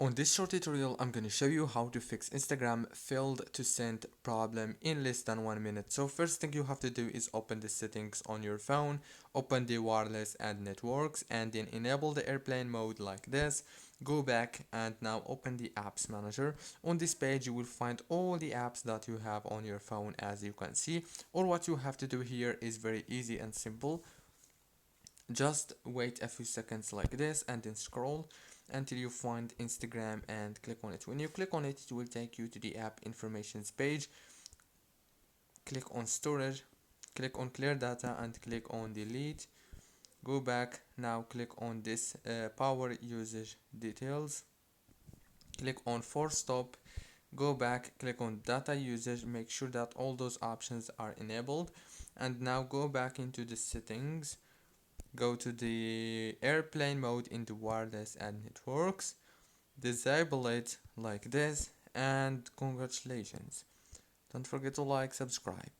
On this short tutorial, I'm going to show you how to fix Instagram failed to send problem in less than 1 minute. So first thing you have to do is open the settings on your phone, open the wireless and networks, and then enable the airplane mode like this. Go back and now open the apps manager. On this page, you will find all the apps that you have on your phone, as you can see. Or what you have to do here is very easy and simple. Just wait a few seconds like this and then scroll until you find Instagram and click on it. When you click on it, it will take you to the app informations page. Click on storage, click on clear data and click on delete. Go back, now click on this power usage details. Click on force stop, go back, click on data usage, make sure that all those options are enabled, and now go back into the settings. Go to the airplane mode in the wireless and networks, disable it like this, and congratulations. Don't forget to like, subscribe.